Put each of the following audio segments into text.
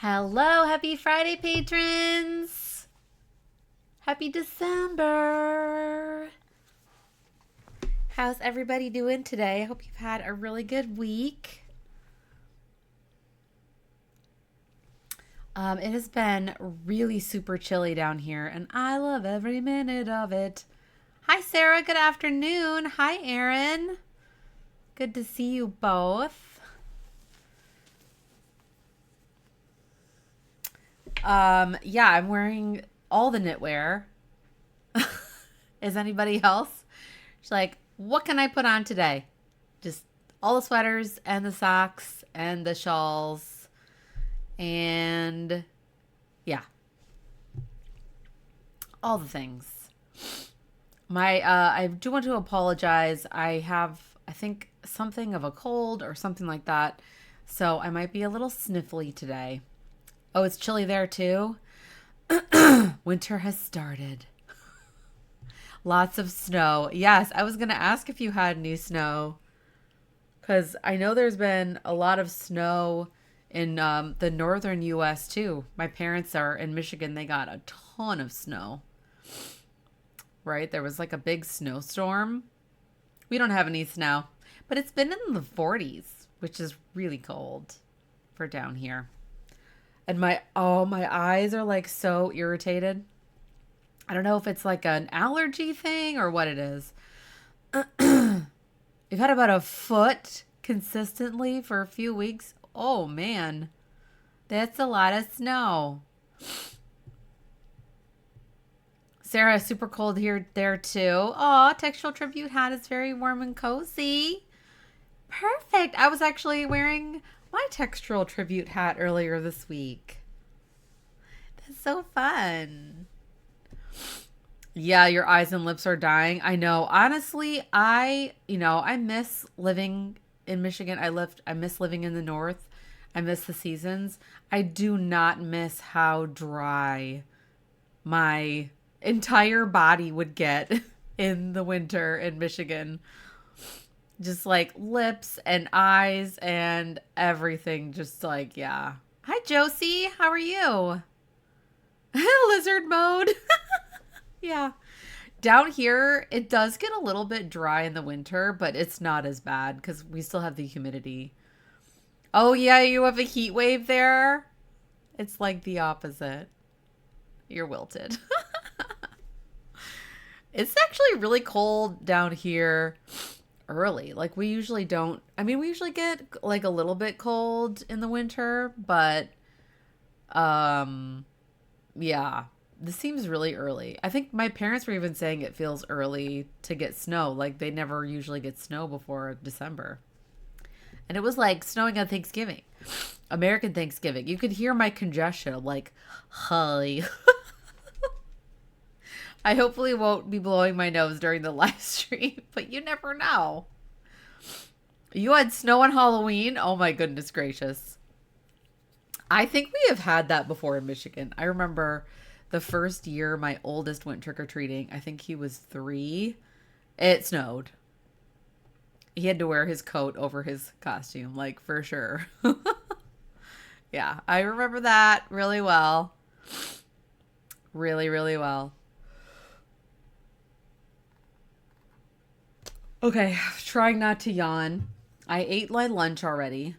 Hello, happy Friday, patrons. Happy December. How's everybody doing today? I hope you've had a really good week. It has been really super chilly down here, and I love every minute of it. Hi, Sarah. Good afternoon. Hi, Erin. Good to see you both. Yeah, I'm wearing all the knitwear. Is anybody else? She's like, what can I put on today? Just all the sweaters and the socks and the shawls. And yeah, all the things. I do want to apologize. I think, something of a cold or something like that. So I might be a little sniffly today. Oh, it's chilly there too. Winter has started. Lots of snow. Yes, I was going to ask if you had any snow. Because I know there's been a lot of snow in the northern U.S. too. My parents are in Michigan. They got a ton of snow. Right? There was like a big snowstorm. We don't have any snow. But it's been in the 40s, which is really cold for down here. And my eyes are like so irritated. I don't know if it's like an allergy thing or what it is. We've had about a foot consistently for a few weeks. Oh man, that's a lot of snow. Sarah, super cold here there too. Oh, textural tribute hat is very warm and cozy. Perfect. I was actually wearing my textural tribute hat earlier this week. That's so fun. Yeah, your eyes and lips are dying. I know. Honestly, I miss living in Michigan. I miss living in the north. I miss the seasons. I do not miss how dry my entire body would get in the winter in Michigan. Just like lips and eyes and everything. Just like, yeah. Hi, Josie. How are you? Lizard mode. Yeah. Down here, it does get a little bit dry in the winter, but it's not as bad because we still have the humidity. Oh, yeah, you have a heat wave there. It's like the opposite. You're wilted. It's actually really cold down here early. Like we usually don't. I mean, we usually get like a little bit cold in the winter, but yeah, this seems really early. I think my parents were even saying it feels early to get snow. Like they never usually get snow before December. And it was like snowing on Thanksgiving, American Thanksgiving. You could hear my congestion. I'm like, hi. I hopefully won't be blowing my nose during the live stream, but you never know. You had snow on Halloween? Oh my goodness gracious. I think we have had that before in Michigan. I remember the first year my oldest went trick-or-treating. I think he was 3. It snowed. He had to wear his coat over his costume, like for sure. Yeah, I remember that really well. Really, really well. Okay, trying not to yawn. I ate my lunch already.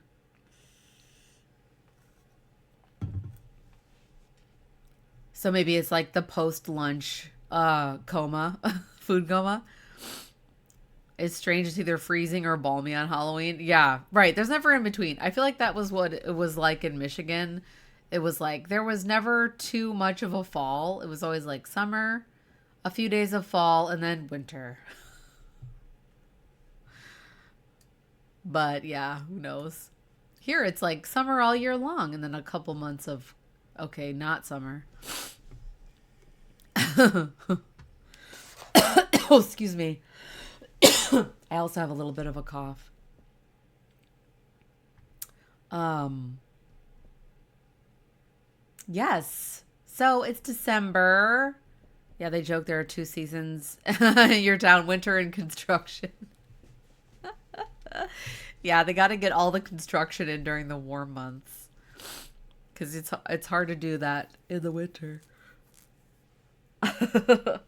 So maybe it's like the post-lunch coma, food coma. It's strange. It's either freezing or balmy on Halloween. Yeah, right. There's never in between. I feel like that was what it was like in Michigan. It was like there was never too much of a fall. It was always like summer, a few days of fall, and then winter. But yeah, who knows? Here it's like summer all year long and then a couple months of, okay, not summer. Oh, excuse me. I also have a little bit of a cough. Um, yes. So it's December. Yeah, they joke there are 2 seasons in your town, winter and construction. Yeah, they got to get all the construction in during the warm months because it's hard to do that in the winter. I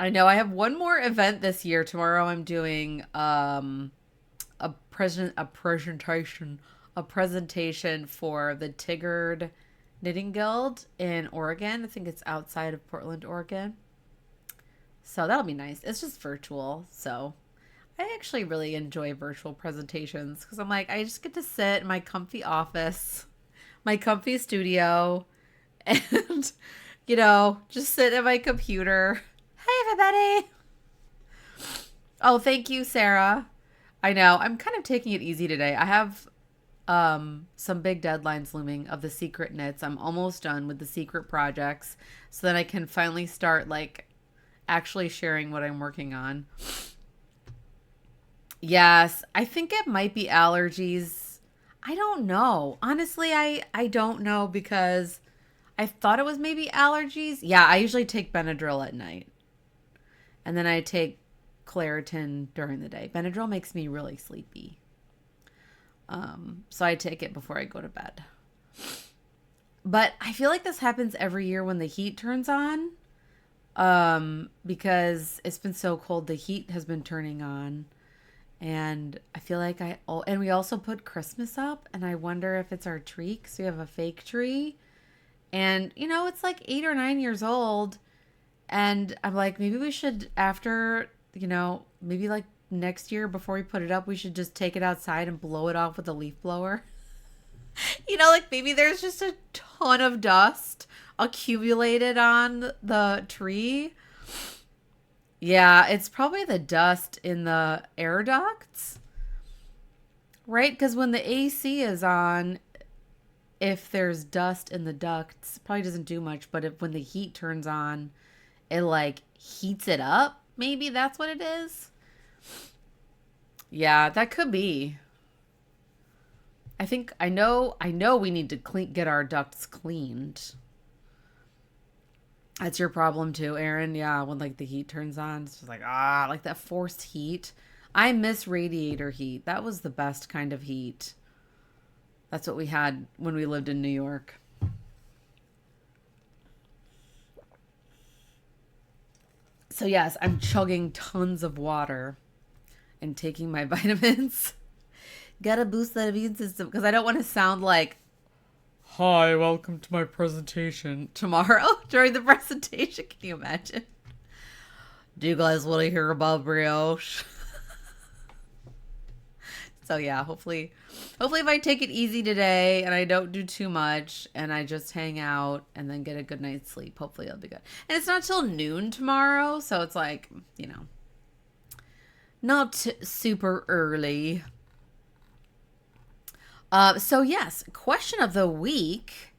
know I have one more event this year. Tomorrow I'm doing a presentation for the Tigard Knitting Guild in Oregon. I think it's outside of Portland, Oregon. So that'll be nice. It's just virtual, so I actually really enjoy virtual presentations because I'm like, I just get to sit in my comfy office, my comfy studio, and, just sit at my computer. Hey, everybody. Oh, thank you, Sarah. I know. I'm kind of taking it easy today. I have some big deadlines looming of the secret knits. I'm almost done with the secret projects so that I can finally start, like, actually sharing what I'm working on. Yes, I think it might be allergies. I don't know. Honestly, I don't know because I thought it was maybe allergies. Yeah, I usually take Benadryl at night. And then I take Claritin during the day. Benadryl makes me really sleepy. So I take it before I go to bed. But I feel like this happens every year when the heat turns on. Because it's been so cold, the heat has been turning on. And I feel like and we also put Christmas up, and I wonder if it's our tree, because we have a fake tree. And, it's like 8 or 9 years old. And I'm like, maybe we should, after, maybe like next year before we put it up, we should just take it outside and blow it off with a leaf blower. Like maybe there's just a ton of dust accumulated on the tree. Yeah, it's probably the dust in the air ducts, right? Because when the AC is on, if there's dust in the ducts, it probably doesn't do much. But when the heat turns on, it like heats it up. Maybe that's what it is. Yeah, that could be. I know we need to get our ducts cleaned. That's your problem too, Erin. Yeah, when like the heat turns on, it's just like like that forced heat. I miss radiator heat. That was the best kind of heat. That's what we had when we lived in New York. So yes, I'm chugging tons of water and taking my vitamins. Gotta boost that immune system because I don't want to sound like, hi, welcome to my presentation tomorrow during the presentation. Can you imagine? Do you guys want to hear about brioche? So yeah, hopefully if I take it easy today and I don't do too much and I just hang out and then get a good night's sleep, hopefully it'll be good. And it's not till noon tomorrow, so it's like, not super early. So yes, question of the week.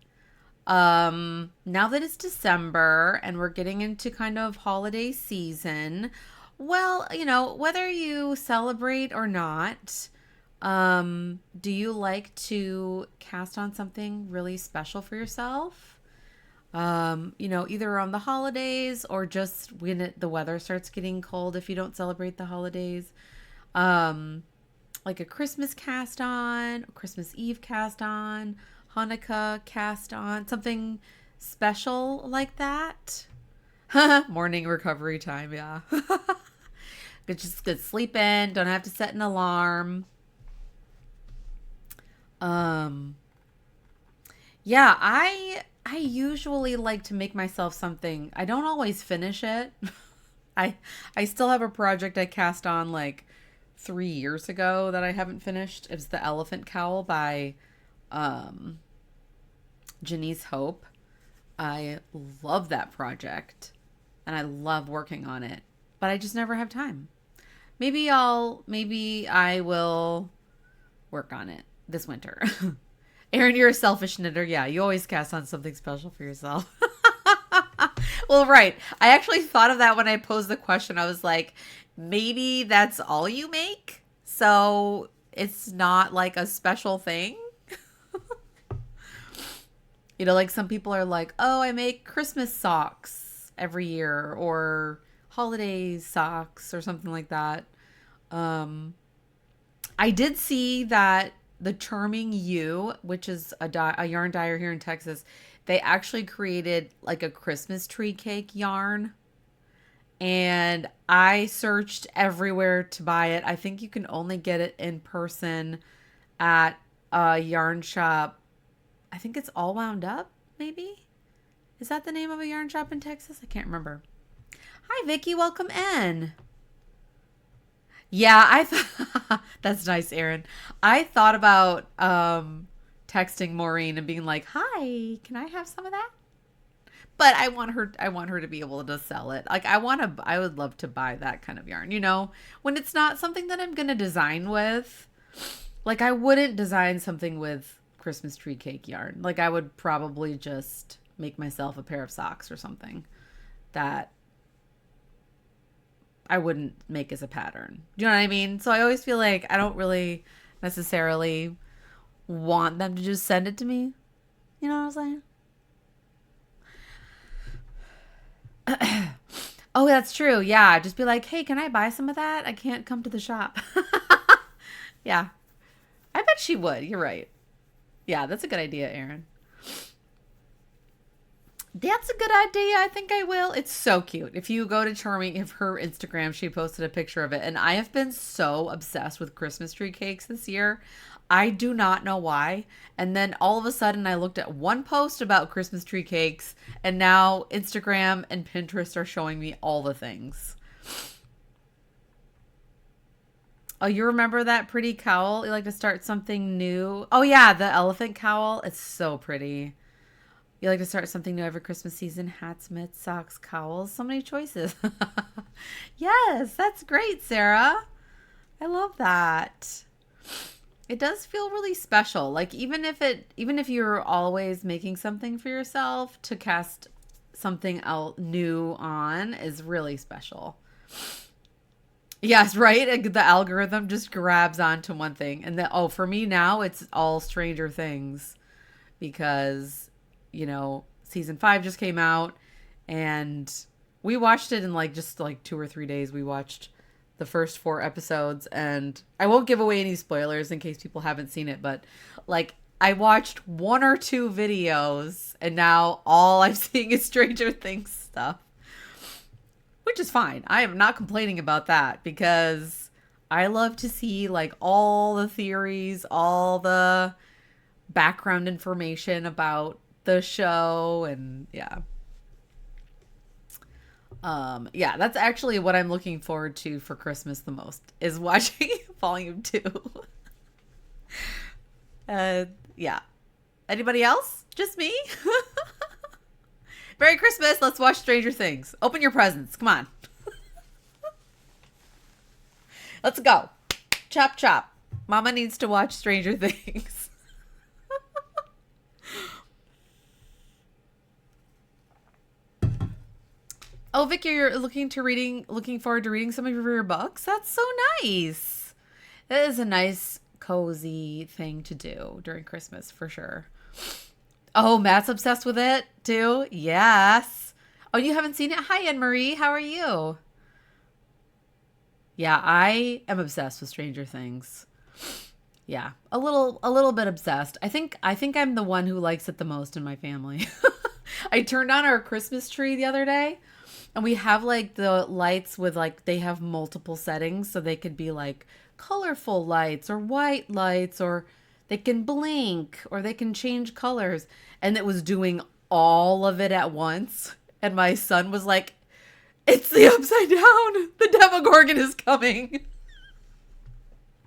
Now that it's December and we're getting into kind of holiday season, well, whether you celebrate or not, do you like to cast on something really special for yourself? Either on the holidays or just when the weather starts getting cold if you don't celebrate the holidays. Like a Christmas cast on, Christmas Eve cast on, Hanukkah cast on, something special like that. Morning recovery time, yeah. Just good sleep in, don't have to set an alarm. Yeah, I usually like to make myself something. I don't always finish it. I still have a project I cast on like 3 years ago that I haven't finished. It's the Elephant Cowl by Janice Hope. I love that project and I love working on it, but I just never have time. Maybe I will work on it this winter. Erin, you're a selfish knitter. Yeah, you always cast on something special for yourself. Well, right. I actually thought of that when I posed the question. I was like, maybe that's all you make? So it's not like a special thing? Like some people are like, oh, I make Christmas socks every year or holiday socks or something like that. I did see that the Charming You, which is a yarn dyer here in Texas, they actually created like a Christmas tree cake yarn. And I searched everywhere to buy it. I think you can only get it in person at a yarn shop. I think it's All Wound Up, maybe? Is that the name of a yarn shop in Texas? I can't remember. Hi, Vicky. Welcome in. Yeah, I thought that's nice, Erin. I thought about texting Maureen and being like, "Hi, can I have some of that?" But I want her to be able to sell it. Like I would love to buy that kind of yarn, when it's not something that I'm going to design with. Like I wouldn't design something with Christmas tree cake yarn. Like I would probably just make myself a pair of socks or something that I wouldn't make as a pattern. Do you know what I mean? So I always feel like I don't really necessarily want them to just send it to me. You know what I'm saying? Oh, that's true. Yeah. Just be like, hey, can I buy some of that? I can't come to the shop. Yeah. I bet she would. You're right. Yeah, that's a good idea, Erin. That's a good idea. I think I will. It's so cute. If you go to Charming, if her Instagram, she posted a picture of it. And I have been so obsessed with Christmas tree cakes this year. I do not know why. And then all of a sudden I looked at one post about Christmas tree cakes and now Instagram and Pinterest are showing me all the things. Oh, you remember that pretty cowl? You like to start something new? Oh yeah, the elephant cowl. It's so pretty. You like to start something new every Christmas season. Hats, mitts, socks, cowls. So many choices. Yes, that's great, Sarah. I love that. It does feel really special. Like even if you're always making something for yourself, to cast something out new on is really special. Yes, right? The algorithm just grabs onto one thing. And for me now it's all Stranger Things because season 5 just came out and we watched it in just 2 or 3 days. We watched the first 4 episodes, and I won't give away any spoilers in case people haven't seen it, but I watched 1 or 2 videos and now all I'm seeing is Stranger Things stuff, which is fine. I am not complaining about that because I love to see all the theories, all the background information about the show, and yeah, that's actually what I'm looking forward to for Christmas the most is watching Volume 2. Yeah. Anybody else? Just me? Merry Christmas. Let's watch Stranger Things. Open your presents. Come on. Let's go. Chop, chop. Mama needs to watch Stranger Things. Oh, Vicky, you're looking forward to reading some of your books? That's so nice. That is a nice, cozy thing to do during Christmas, for sure. Oh, Matt's obsessed with it, too? Yes. Oh, you haven't seen it? Hi, Anne-Marie. How are you? Yeah, I am obsessed with Stranger Things. Yeah, a little bit obsessed. I think I'm the one who likes it the most in my family. I turned on our Christmas tree the other day, and we have the lights with they have multiple settings, so they could be colorful lights or white lights, or they can blink or they can change colors. And it was doing all of it at once. And my son was like, "It's the upside down. The Demogorgon is coming."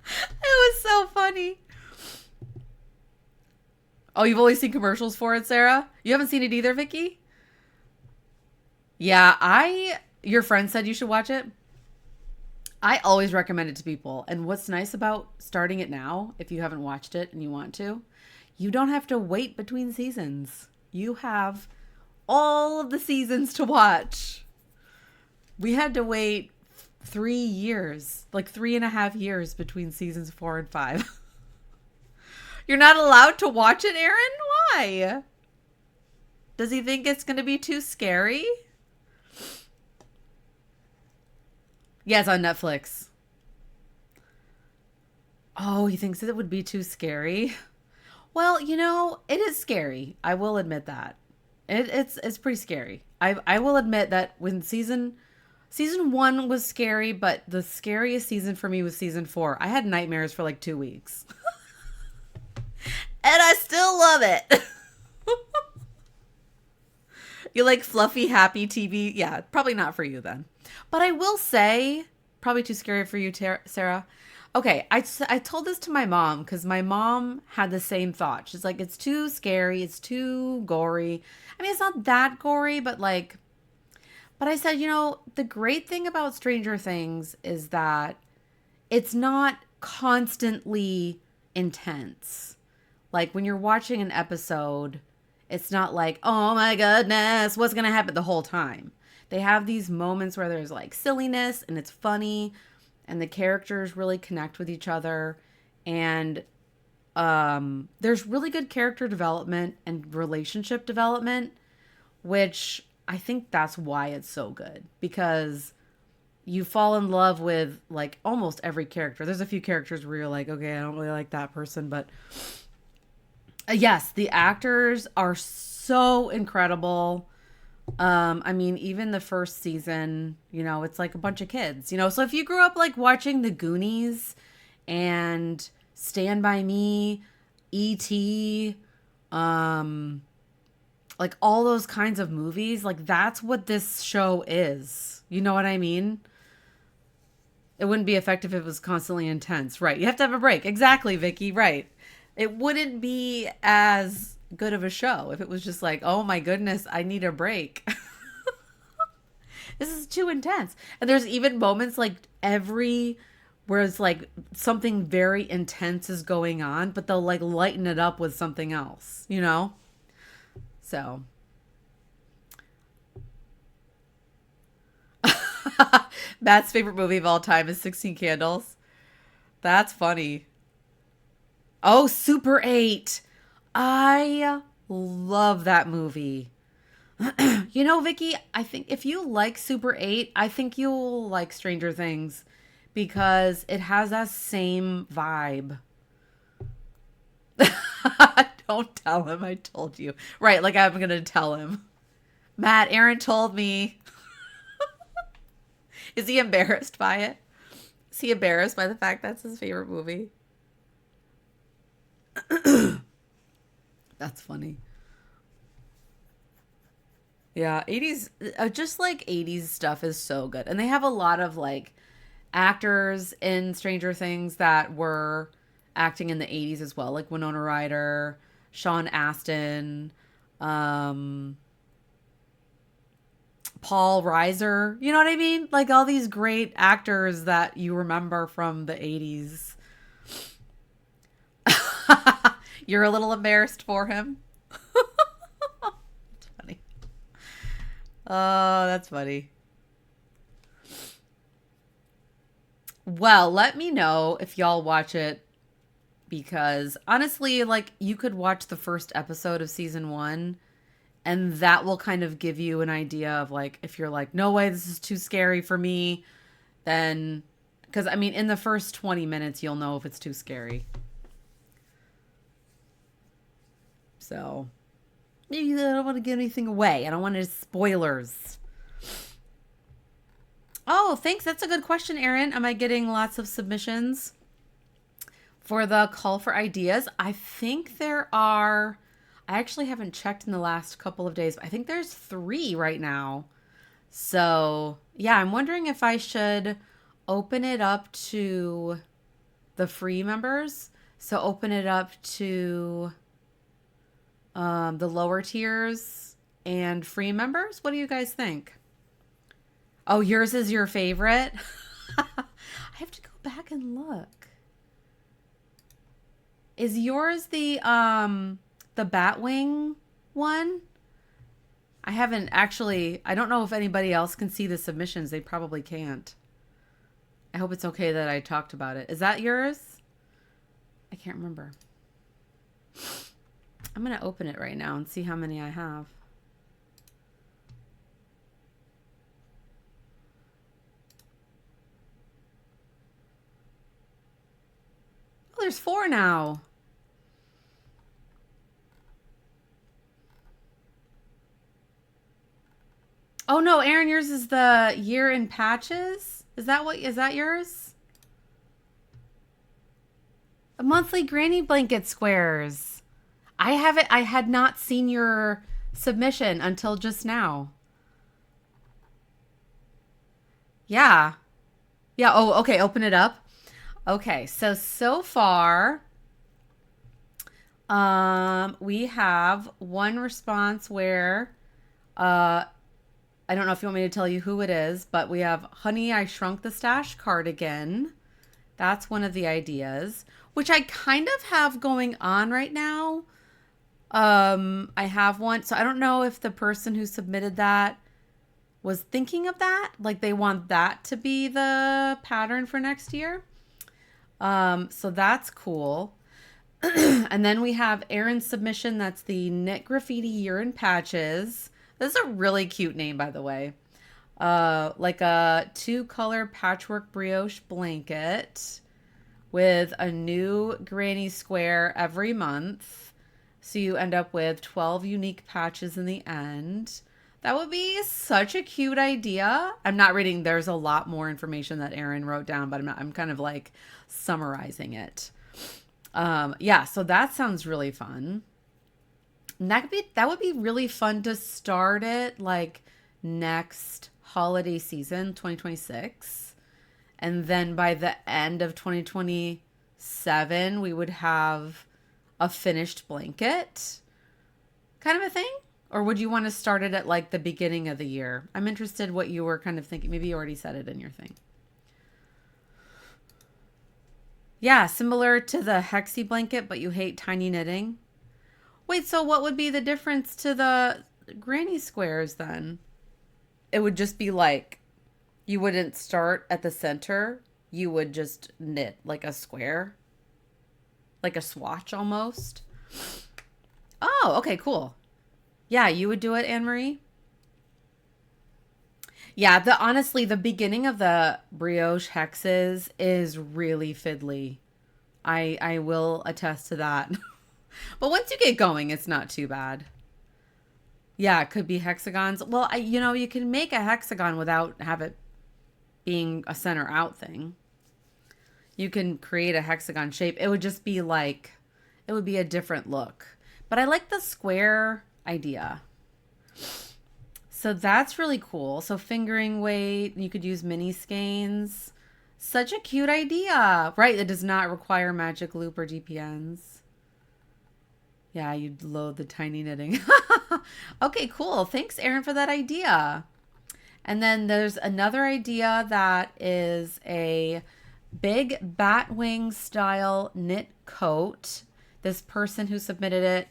It was so funny. Oh, you've only seen commercials for it, Sarah? You haven't seen it either, Vicky? Yeah, your friend said you should watch it. I always recommend it to people. And what's nice about starting it now, if you haven't watched it and you want to, you don't have to wait between seasons. You have all of the seasons to watch. We had to wait 3 years, 3.5 years between seasons 4 and 5. You're not allowed to watch it, Aaron? Why? Does he think it's going to be too scary? Yeah, it's on Netflix. Oh, he thinks it would be too scary. Well, it is scary. I will admit that. It's pretty scary. I will admit that when season 1 was scary, but the scariest season for me was season 4. I had nightmares for like 2 weeks. And I still love it. You like fluffy, happy TV? Yeah, probably not for you then. But I will say, probably too scary for you, Sarah. Okay, I told this to my mom because my mom had the same thought. She's like, it's too scary, it's too gory. I mean, it's not that gory, but like, but I said, the great thing about Stranger Things is that it's not constantly intense. Like when you're watching an episode, it's not like, oh my goodness, what's going to happen the whole time. They have these moments where there's like silliness and it's funny and the characters really connect with each other. And there's really good character development and relationship development, which I think that's why it's so good because you fall in love with like almost every character. There's a few characters where you're like, okay, I don't really like that person, but yes, the actors are so incredible. I mean, even the first season, it's like a bunch of kids, So if you grew up like watching The Goonies and Stand By Me, E.T., like all those kinds of movies, like that's what this show is. You know what I mean? It wouldn't be effective if it was constantly intense. Right. You have to have a break. Exactly, Vicky. Right. It wouldn't be as good of a show if it was just like, oh my goodness, I need a break. This is too intense. And there's even moments like where it's like something very intense is going on, but they'll like lighten it up with something else. So Matt's favorite movie of all time is 16 Candles. That's funny. Oh, Super 8. I love that movie. Vicky, I think if you like Super 8, I think you'll like Stranger Things because it has that same vibe. Don't tell him I told you. Right, like I'm going to tell him. Matt, Aaron told me. Is he embarrassed by it? Is he embarrassed by the fact that's his favorite movie? That's funny. Yeah, 80s, just like 80s stuff is so good. And they have a lot of like actors in Stranger Things that were acting in the 80s as well, like Winona Ryder, Sean Astin, um, Paul Reiser. You know what I mean? Like all these great actors that you remember from the 80s. You're a little embarrassed for him. It's funny. Oh, that's funny. Well, let me know if y'all watch it because honestly, like you could watch the first episode of season 1 and that will kind of give you an idea of like if you're like, no way, this is too scary for me, then because I mean, in the first 20 minutes, you'll know if it's too scary. So maybe I don't want to give anything away. I don't want any spoilers. Oh, thanks. That's a good question, Erin. Am I getting lots of submissions for the call for ideas? I think there are. I actually haven't checked in the last couple of days, but I think there's 3 right now. So, yeah, I'm wondering if I should open it up to the free members. So, open it up to the lower tiers and free members. What do you guys think? Oh, yours is your favorite? I have to go back and look. Is yours the Batwing one? I haven't actually. I don't know if anybody else can see the submissions. They probably can't. I hope it's okay that I talked about it. Is that yours? I can't remember. I'm going to open it right now and see how many I have. there's 4 now. Oh no, Aaron, yours is the year in patches? Is that yours? A monthly granny blanket squares. I had not seen your submission until just now. Yeah. Yeah, oh, okay, open it up. Okay, so far we have one response where uh I don't know if you want me to tell you who it is, but we have Honey, I Shrunk the Stash cardigan. That's one of the ideas, which I kind of have going on right now. I have one. So I don't know if the person who submitted that was thinking of that. Like they want that to be the pattern for next year. So that's cool. And then we have Erin's submission. That's the Knit Graffiti Year in Patches. This is a really cute name, by the way. Like a 2-color patchwork brioche blanket with a new granny square every month. So you end up with 12 unique patches in the end. That would be such a cute idea. I'm not reading. There's a lot more information that Erin wrote down, but I'm kind of like summarizing it. Yeah, so that sounds really fun. And that would be really fun to start it like next holiday season, 2026. And then by the end of 2027, we would have a finished blanket kind of a thing. Or would you want to start it at like the beginning of the year? I'm interested what you were kind of thinking. Maybe you already said it in your thing. Yeah, similar to the Hexie blanket, but you hate tiny knitting. Wait, so what would be the difference to the granny squares then? It would just be like you wouldn't start at the center. You would just knit like a square, like a swatch almost. Oh, okay, cool. Yeah, you would do it, Anne Marie. Yeah, honestly, the beginning of the brioche hexes is really fiddly. I will attest to that. But once you get going, it's not too bad. Yeah, it could be hexagons. Well, you can make a hexagon without have it being a center out thing. You can create a hexagon shape. It would just be like, it would be a different look. But I like the square idea. So that's really cool. So fingering weight, you could use mini skeins. Such a cute idea. Right, it does not require magic loop or DPNs. Yeah, you'd load the tiny knitting. Okay, cool. Thanks, Erin, for that idea. And then there's another idea that is a big batwing style knit coat. This person who submitted it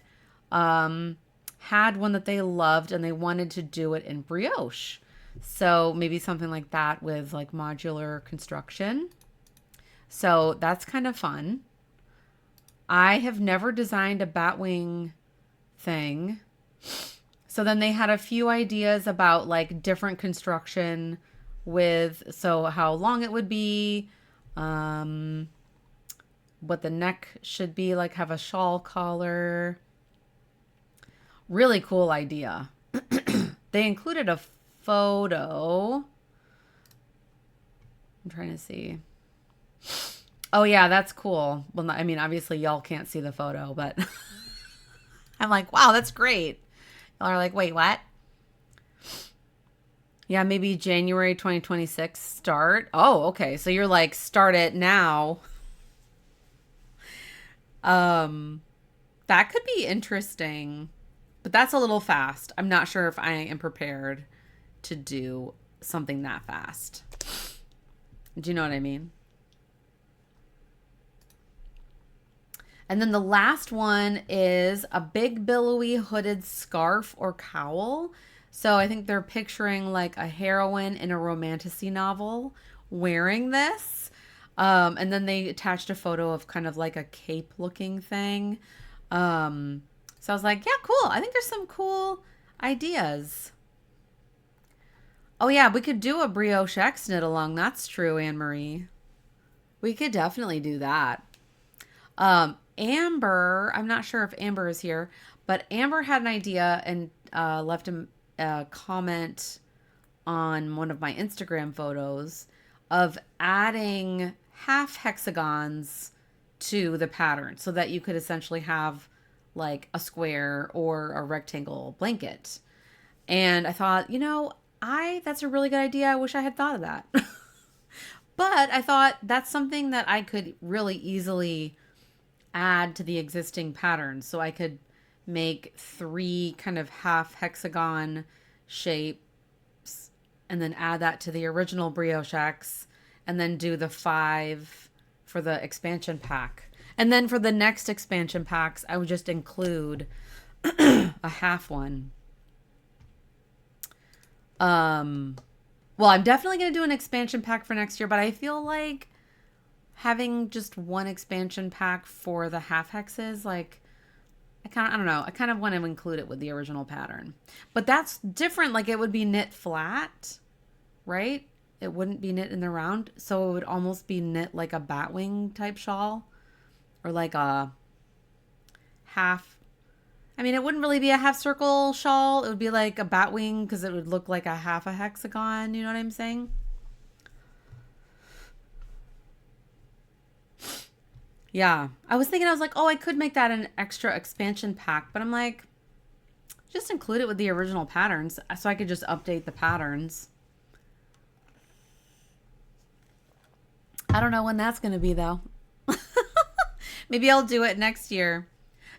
had one that they loved and they wanted to do it in brioche. So maybe something like that with like modular construction. So that's kind of fun. I have never designed a batwing thing. So then they had a few ideas about like different construction with, so how long it would be, what the neck should be, like have a shawl collar. Really cool idea. They included a photo. I'm trying to see. Oh yeah, that's cool. Well, I mean, obviously y'all can't see the photo, but I'm like, wow, that's great. Y'all are like, wait, what? Yeah, maybe January 2026 start. Oh, okay. So you're like, start it now. That could be interesting, but that's a little fast. I'm not sure if I am prepared to do something that fast. Do you know what I mean? And then the last one is a big billowy hooded scarf or cowl. So I think they're picturing like a heroine in a romantasy novel wearing this. And then they attached a photo of kind of like a cape looking thing. So I was like, yeah, cool. I think there's some cool ideas. Oh yeah, we could do a brioche X knit along. That's true, Anne Marie. We could definitely do that. Amber, I'm not sure if Amber is here, but Amber had an idea and left a comment on one of my Instagram photos of adding half hexagons to the pattern so that you could essentially have like a square or a rectangle blanket. And I thought, I that's a really good idea. I wish I had thought of that. But I thought that's something that I could really easily add to the existing pattern. So I could make 3 kind of half hexagon shapes and then add that to the original brioche X and then do the 5 for the expansion pack. And then for the next expansion packs, I would just include a half one. Well, I'm definitely going to do an expansion pack for next year, but I feel like having just one expansion pack for the half hexes, like, I don't know. I kind of want to include it with the original pattern. But that's different. Like, it would be knit flat, right? It wouldn't be knit in the round. So it would almost be knit like a batwing type shawl or like a half. I mean, it wouldn't really be a half circle shawl. It would be like a batwing because it would look like a half a hexagon. You know what I'm saying? Yeah. I was thinking, I was like, oh, I could make that an extra expansion pack. But I'm like, just include it with the original patterns so I could just update the patterns. I don't know when that's going to be, though. Maybe I'll do it next year.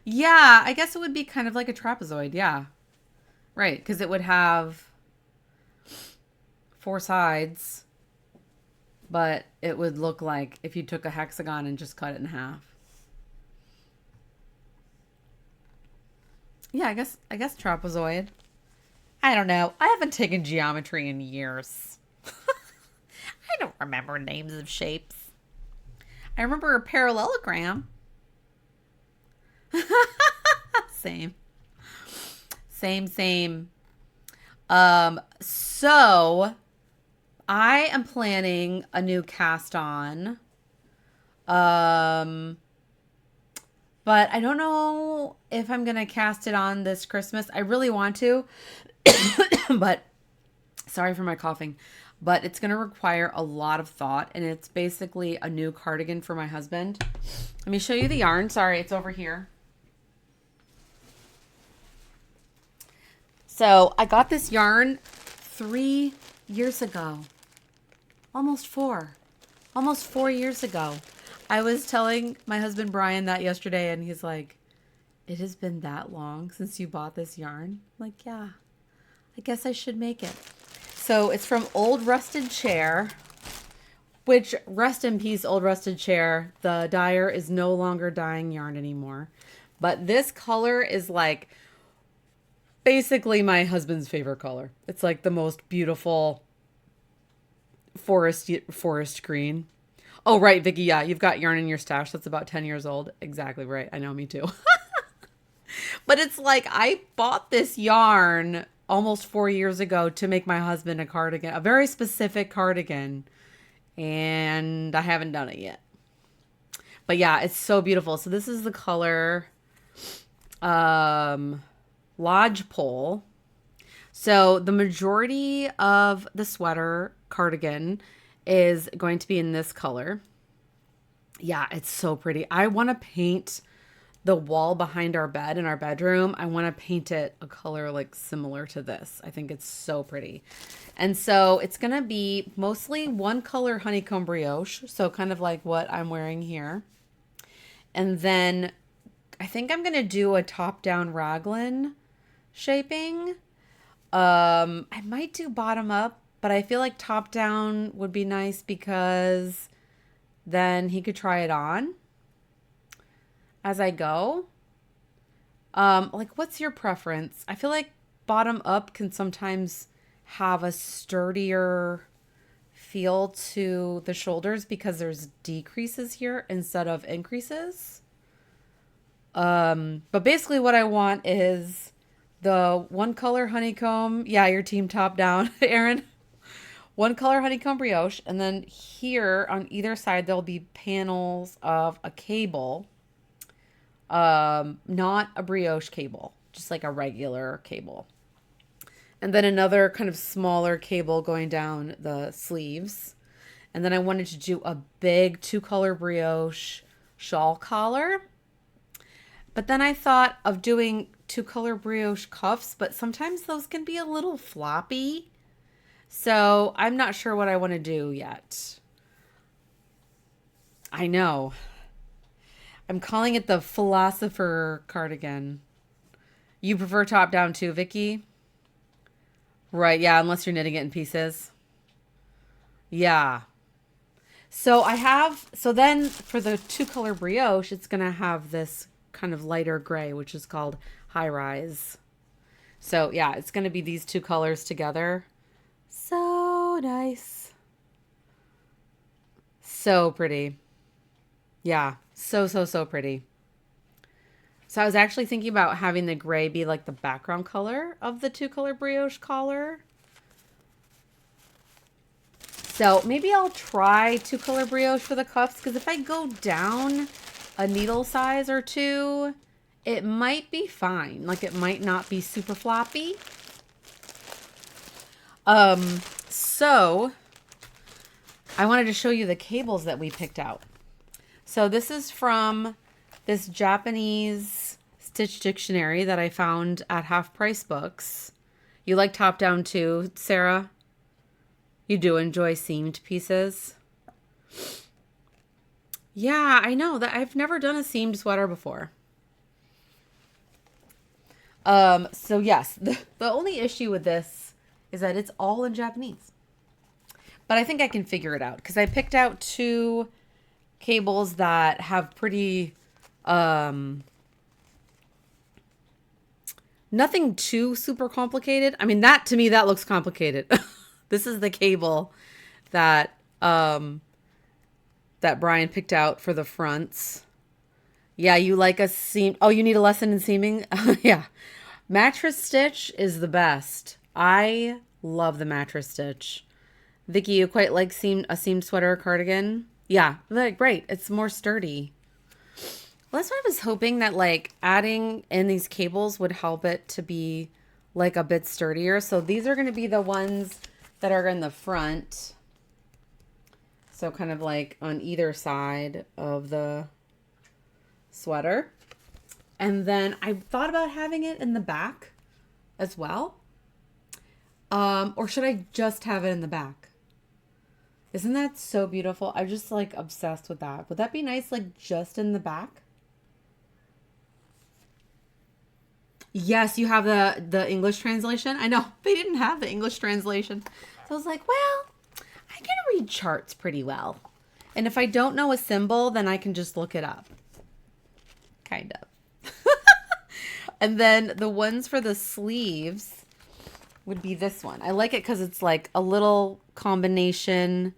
Yeah, I guess it would be kind of like a trapezoid. Yeah. Right. Because it would have 4 sides. But it would look like if you took a hexagon and just cut it in half. Yeah, I guess trapezoid. I don't know. I haven't taken geometry in years. I don't remember names of shapes. I remember a parallelogram. Same. Same. So I am planning a new cast on. But I don't know if I'm going to cast it on this Christmas. I really want to. But sorry for my coughing. But it's going to require a lot of thought. And it's basically a new cardigan for my husband. Let me show you the yarn. Sorry, it's over here. So I got this yarn 3 years ago. Almost 4 years ago. I was telling my husband Brian that yesterday, and he's like, it has been that long since you bought this yarn? I'm like, yeah, I guess I should make it. So it's from Old Rusted Chair, which, rest in peace, Old Rusted Chair. The dyer is no longer dyeing yarn anymore. But this color is like basically my husband's favorite color. It's like the most beautiful forest green. Oh, right, Vicky. Yeah, you've got yarn in your stash that's about 10 years old. Exactly right. I know, me too. But it's like I bought this yarn almost 4 years ago to make my husband a cardigan, a very specific cardigan. And I haven't done it yet. But yeah, it's so beautiful. So this is the color Lodgepole. So the majority of the sweater cardigan is going to be in this color. Yeah, it's so pretty. I want to paint the wall behind our bed in our bedroom. I want to paint it a color like similar to this. I think it's so pretty. And so it's going to be mostly one color honeycomb brioche. So kind of like what I'm wearing here. And then I think I'm going to do a top-down raglan shaping. I might do bottom up, but I feel like top down would be nice because then he could try it on as I go. Like, what's your preference? I feel like bottom up can sometimes have a sturdier feel to the shoulders because there's decreases here instead of increases. But basically what I want is the one color honeycomb. Yeah, your team top down, Aaron. One color honeycomb brioche. And then here on either side, there'll be panels of a cable. Not a brioche cable, just like a regular cable. And then another kind of smaller cable going down the sleeves. And then I wanted to do a big 2-color brioche shawl collar. But then I thought of doing 2-color brioche cuffs, but sometimes those can be a little floppy. So I'm not sure what I want to do yet. I know. I'm calling it the philosopher cardigan. You prefer top down too, Vicky? Right, yeah, unless you're knitting it in pieces. Yeah. So then for the 2-color brioche, it's going to have this kind of lighter gray, which is called high rise. So yeah, it's going to be these 2 colors together. So nice. So pretty. Yeah, so pretty. So I was actually thinking about having the gray be like the background color of the 2-color brioche collar. So maybe I'll try 2-color brioche for the cuffs, because if I go down a needle size or two, it might be fine. Like it might not be super floppy. So I wanted to show you the cables that we picked out. So this is from this Japanese stitch dictionary that I found at Half Price Books. You like top down too, Sarah? You do enjoy seamed pieces? Yeah, I know that I've never done a seamed sweater before. So yes, the only issue with this is that it's all in Japanese. But I think I can figure it out because I picked out 2 cables that have pretty nothing too super complicated. I mean, that to me that looks complicated. This is the cable that that Brian picked out for the fronts. Yeah, you like a seam. Oh, you need a lesson in seaming? Yeah. Mattress stitch is the best. I love the mattress stitch. Vicky, you quite like a seamed sweater or cardigan? Yeah, great. It's more sturdy. Well, that's why I was hoping that like adding in these cables would help it to be like a bit sturdier. So these are going to be the ones that are in the front. So kind of like on either side of the sweater. And then I thought about having it in the back as well. Or should I just have it in the back? Isn't that so beautiful? I'm just like obsessed with that. Would that be nice, like just in the back? Yes, you have the English translation. I know they didn't have the English translation. So I was like, well, I can read charts pretty well. And if I don't know a symbol, then I can just look it up. Kind of. And then the ones for the sleeves would be this one. I like it because it's like a little combination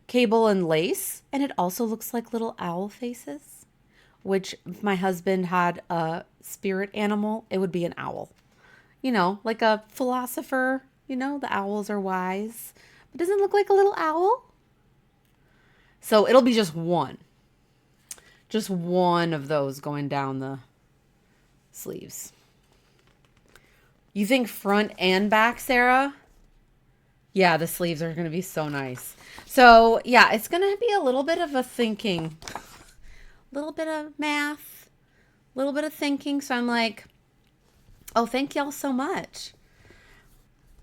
cable and lace. And it also looks like little owl faces, which if my husband had a spirit animal, it would be an owl. You know, like a philosopher, you know, the owls are wise. But doesn't it look like a little owl? So it'll be just one. Just one of those going down the sleeves. You think front and back, Sarah? Yeah, the sleeves are going to be so nice. So, yeah, it's going to be a little bit of a thinking. A little bit of math. A little bit of thinking. So I'm like, oh, thank y'all so much.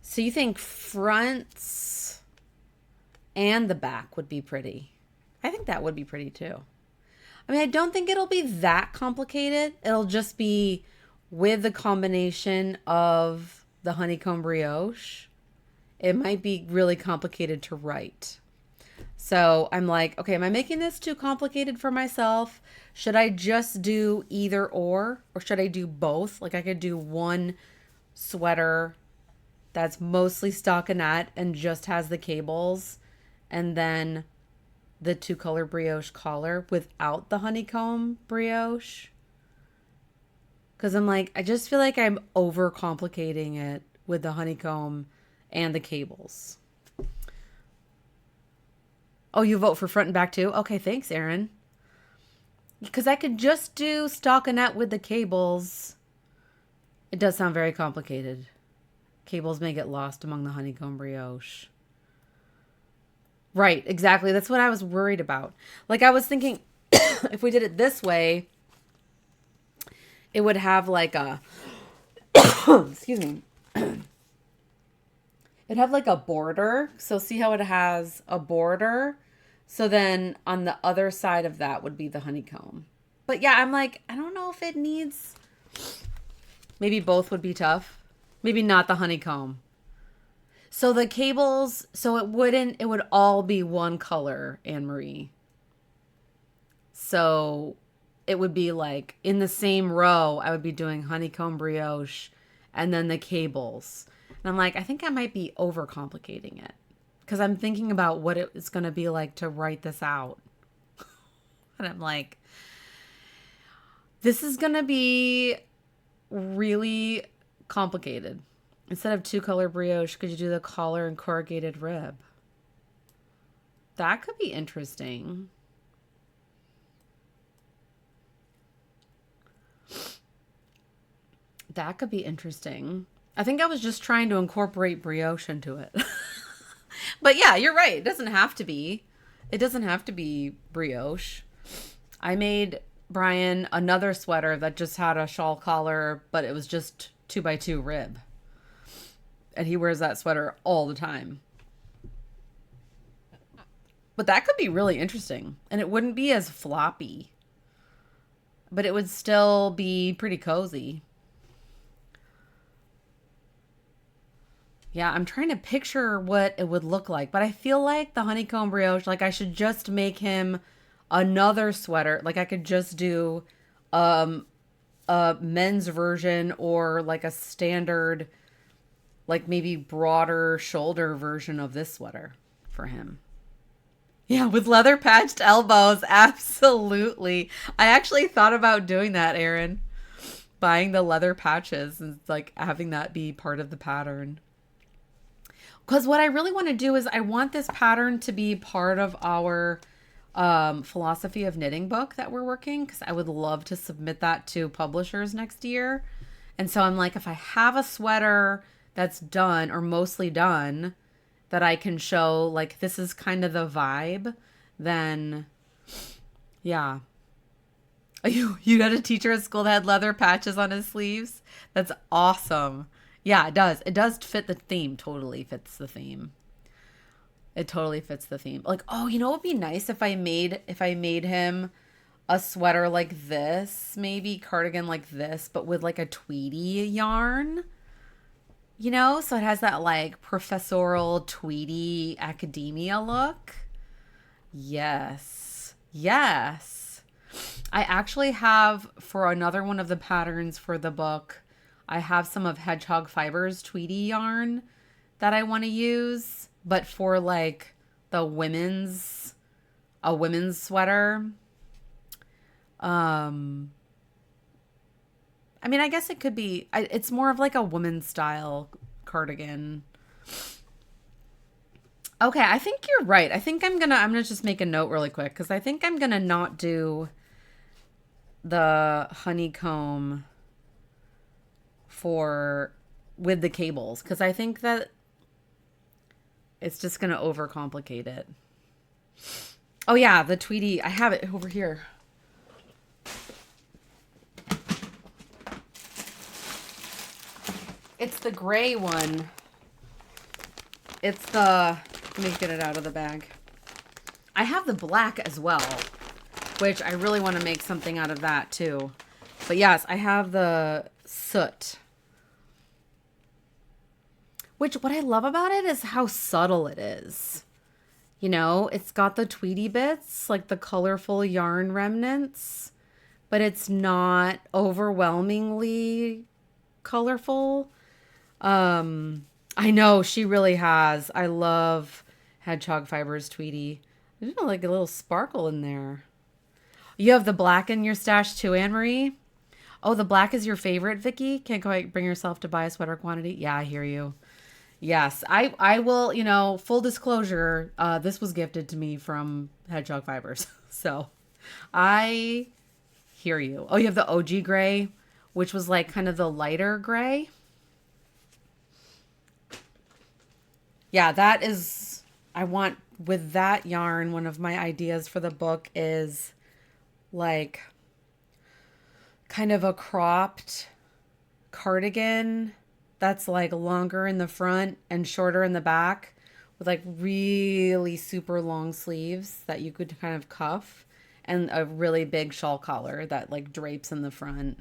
So you think fronts and the back would be pretty? I think that would be pretty too. I mean, I don't think it'll be that complicated. It'll just be with the combination of the honeycomb brioche. It might be really complicated to write. So I'm like, okay, am I making this too complicated for myself? Should I just do either or should I do both? Like I could do one sweater that's mostly stockinette and just has the cables, and then the 2-color brioche collar without the honeycomb brioche. Because I'm like, I just feel like I'm overcomplicating it with the honeycomb and the cables. Oh, you vote for front and back too? Okay, thanks, Erin. Because I could just do stockinette with the cables. It does sound very complicated. Cables may get lost among the honeycomb brioche. Right, exactly. That's what I was worried about. Like I was thinking if we did it this way, it would have like a excuse me. It'd have like a border. So see how it has a border? So then on the other side of that would be the honeycomb. But yeah, I'm like, I don't know if it needs... Maybe both would be tough. Maybe not the honeycomb. So the cables, so it would all be one color, Anne-Marie. So it would be like in the same row, I would be doing honeycomb brioche and then the cables. And I'm like, I think I might be overcomplicating it because I'm thinking about what it's going to be like to write this out. And I'm like, this is going to be really complicated. Instead of 2-color brioche, could you do the collar and corrugated rib? That could be interesting. That could be interesting. I think I was just trying to incorporate brioche into it. But yeah, you're right. It doesn't have to be. It doesn't have to be brioche. I made Brian another sweater that just had a shawl collar, but it was just 2x2 rib. And he wears that sweater all the time. But that could be really interesting. And it wouldn't be as floppy. But it would still be pretty cozy. Yeah, I'm trying to picture what it would look like. But I feel like the honeycomb brioche, like I should just make him another sweater. Like I could just do a men's version or like a standard, like maybe broader shoulder version of this sweater for him. Yeah, with leather patched elbows. Absolutely. I actually thought about doing that, Erin. Buying the leather patches and like having that be part of the pattern. Because what I really want to do is I want this pattern to be part of our philosophy of knitting book that we're working. Because I would love to submit that to publishers next year. And so I'm like, if I have a sweater that's done or mostly done that I can show like this is kind of the vibe, then yeah. You had a teacher at school that had leather patches on his sleeves? That's awesome. Yeah, it does. It does fit the theme. Totally fits the theme. It totally fits the theme. Like, oh, you know what would be nice if I made him a sweater like this, maybe cardigan like this, but with like a Tweety yarn. You know, so it has that like professorial Tweety academia look. Yes. Yes. I actually have for another one of the patterns for the book, I have some of Hedgehog Fiber's Tweety yarn that I want to use, but for like a women's sweater. I mean, I guess it could be, it's more of like a women's style cardigan. Okay, I think you're right. I think I'm gonna just make a note really quick because I think I'm gonna not do the honeycomb with the cables because I think that it's just gonna overcomplicate it. Oh yeah, the Tweety, I have it over here. It's the gray one. It's the, let me get it out of the bag. I have the black as well, which I really want to make something out of that too. But yes, I have the soot. Which, what I love about it is how subtle it is. You know, it's got the Tweety bits, like the colorful yarn remnants, but it's not overwhelmingly colorful. I know she really has. I love Hedgehog Fiber's Tweety. There's like a little sparkle in there. You have the black in your stash too, Anne-Marie? Oh, the black is your favorite, Vicky? Can't quite bring yourself to buy a sweater quantity? Yeah, I hear you. Yes, I will, you know, full disclosure, this was gifted to me from Hedgehog Fibers. So I hear you. Oh, you have the OG gray, which was like kind of the lighter gray. Yeah, that is, I want with that yarn, one of my ideas for the book is like kind of a cropped cardigan that's like longer in the front and shorter in the back with like really super long sleeves that you could kind of cuff and a really big shawl collar that like drapes in the front.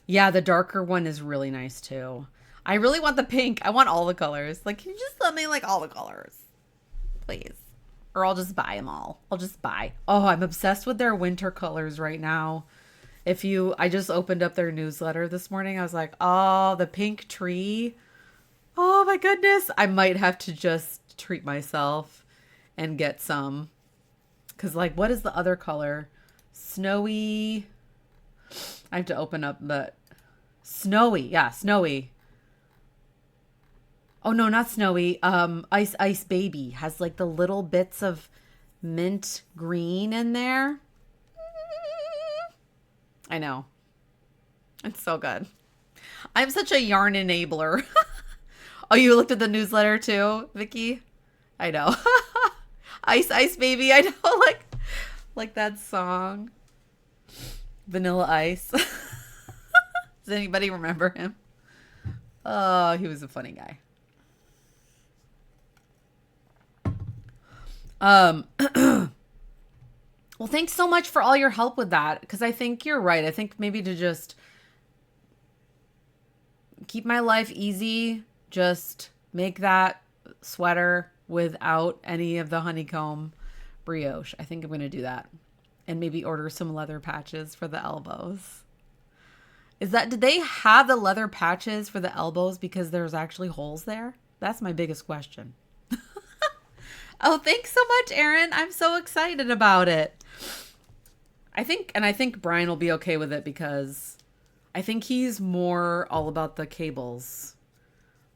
Yeah, the darker one is really nice too. I really want the pink. I want all the colors. Like, can you just let me like all the colors, please? Or I'll just buy them all. I'll just buy. Oh, I'm obsessed with their winter colors right now. I just opened up their newsletter this morning. I was like, oh, the pink tree. Oh my goodness. I might have to just treat myself and get some. Because like, what is the other color? Snowy. I have to open up, but snowy. Yeah, snowy. Oh no, not snowy. Ice baby has like the little bits of mint green in there. I know. It's so good. I'm such a yarn enabler. Oh, you looked at the newsletter too, Vicky? I know. Ice baby. I know, like that song. Vanilla Ice. Does anybody remember him? Oh, he was a funny guy. Well, thanks so much for all your help with that, because I think you're right. I think maybe to just keep my life easy, just make that sweater without any of the honeycomb brioche. I think I'm going to do that. And maybe order some leather patches for the elbows. Did they have the leather patches for the elbows because there's actually holes there? That's my biggest question. Oh, thanks so much, Erin. I'm so excited about it. I think Brian will be okay with it because I think he's more all about the cables.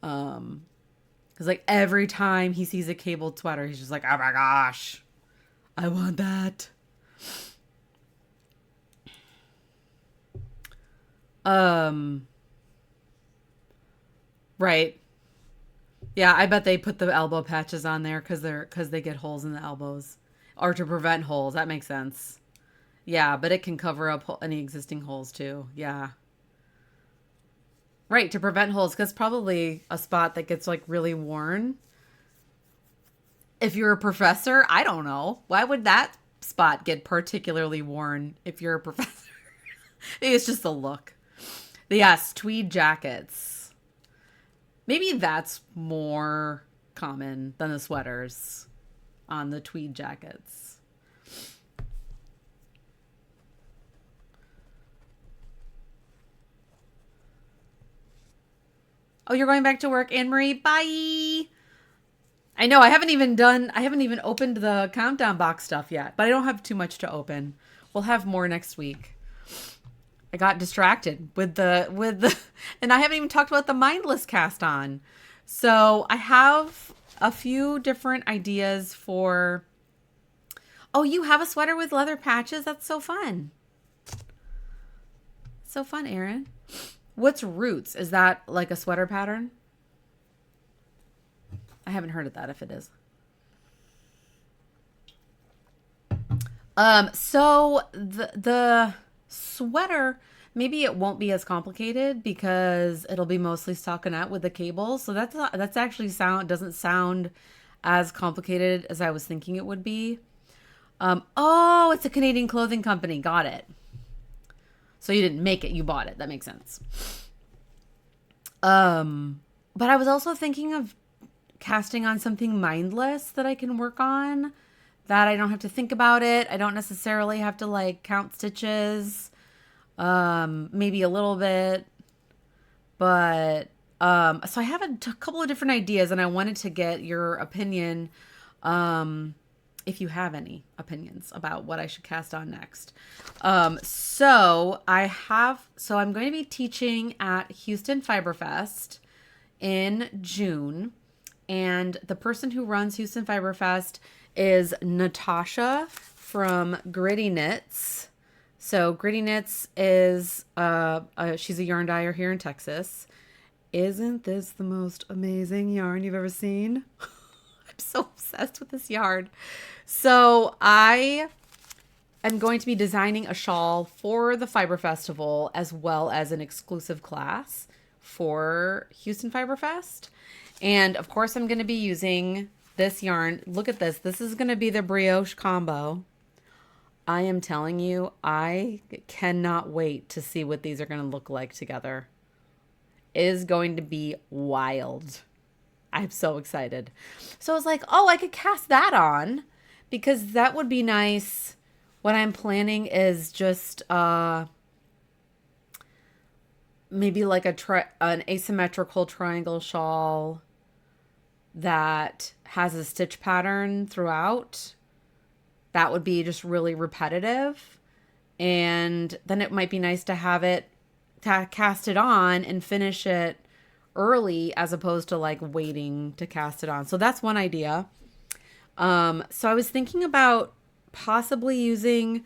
Because like every time he sees a cabled sweater, he's just like, oh my gosh, I want that. Right. Yeah, I bet they put the elbow patches on there because they get holes in the elbows, or to prevent holes. That makes sense. Yeah, but it can cover up any existing holes too. Yeah. Right, to prevent holes, because probably a spot that gets like really worn. If you're a professor, I don't know. Why would that spot get particularly worn if you're a professor? Maybe it's just a look. Yes, tweed jackets. Maybe that's more common than the sweaters on the tweed jackets. Oh, you're going back to work, Anne-Marie. Bye. I know I haven't even opened the countdown box stuff yet, but I don't have too much to open. We'll have more next week. I got distracted with the and I haven't even talked about the Mindless cast on. So I have a few different ideas for. Oh, you have a sweater with leather patches? That's so fun. So fun, Erin. What's Roots? Is that like a sweater pattern? I haven't heard of that if it is. So the sweater, maybe it won't be as complicated because it'll be mostly stockinette with the cables. So that's actually doesn't sound as complicated as I was thinking it would be. Oh, it's a Canadian clothing company. Got it. So you didn't make it, you bought it. That makes sense. But I was also thinking of casting on something mindless that I can work on, that I don't have to think about it. I don't necessarily have to like count stitches. Maybe a little bit, but so I have a couple of different ideas and I wanted to get your opinion, if you have any opinions about what I should cast on next. So I'm going to be teaching at Houston Fiber Fest in June, and the person who runs Houston Fiber Fest is Natasha from Gritty Knits. So Gritty Knits is she's a yarn dyer here in Texas. Isn't this the most amazing yarn you've ever seen? I'm so obsessed with this yarn. So I am going to be designing a shawl for the Fiber Festival as well as an exclusive class for Houston Fiber Fest. And of course I'm going to be using this yarn. Look at this. This is going to be the brioche combo. I am telling you, I cannot wait to see what these are going to look like together. It is going to be wild. I'm so excited. So I was like, oh, I could cast that on because that would be nice. What I'm planning is just maybe like an asymmetrical triangle shawl that has a stitch pattern throughout. That would be just really repetitive. And then it might be nice to have it, to cast it on and finish it early as opposed to like waiting to cast it on. So that's one idea. So I was thinking about possibly using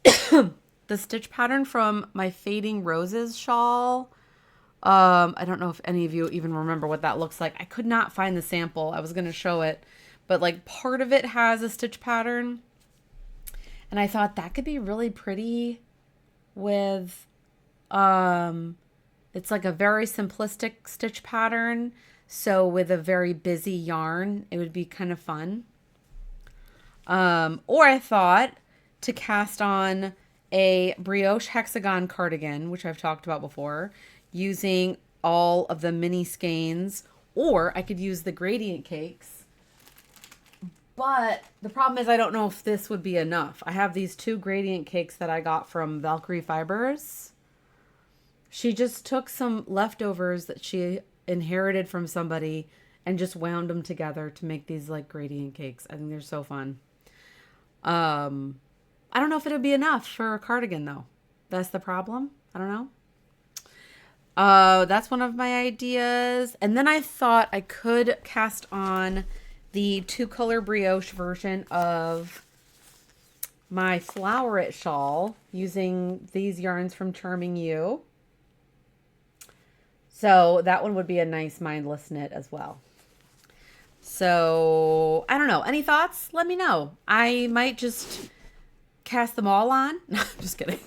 the stitch pattern from my Fading Roses shawl. I don't know if any of you even remember what that looks like. I could not find the sample. I was going to show it, but like part of it has a stitch pattern. And I thought that could be really pretty with, it's like a very simplistic stitch pattern. So with a very busy yarn, it would be kind of fun. Or I thought to cast on a brioche hexagon cardigan, which I've talked about before, using all of the mini skeins, or I could use the gradient cakes. But the problem is I don't know if this would be enough. I have these 2 gradient cakes that I got from Valkyrie Fibers. She just took some leftovers that she inherited from somebody and just wound them together to make these like gradient cakes. I think they're so fun. I don't know if it'll be enough for a cardigan though. That's the problem. I don't know. That's one of my ideas. And then I thought I could cast on the 2-color brioche version of my Flower It shawl using these yarns from Charming You. So that one would be a nice mindless knit as well. So I don't know. Any thoughts? Let me know. I might just cast them all on. No, I'm just kidding.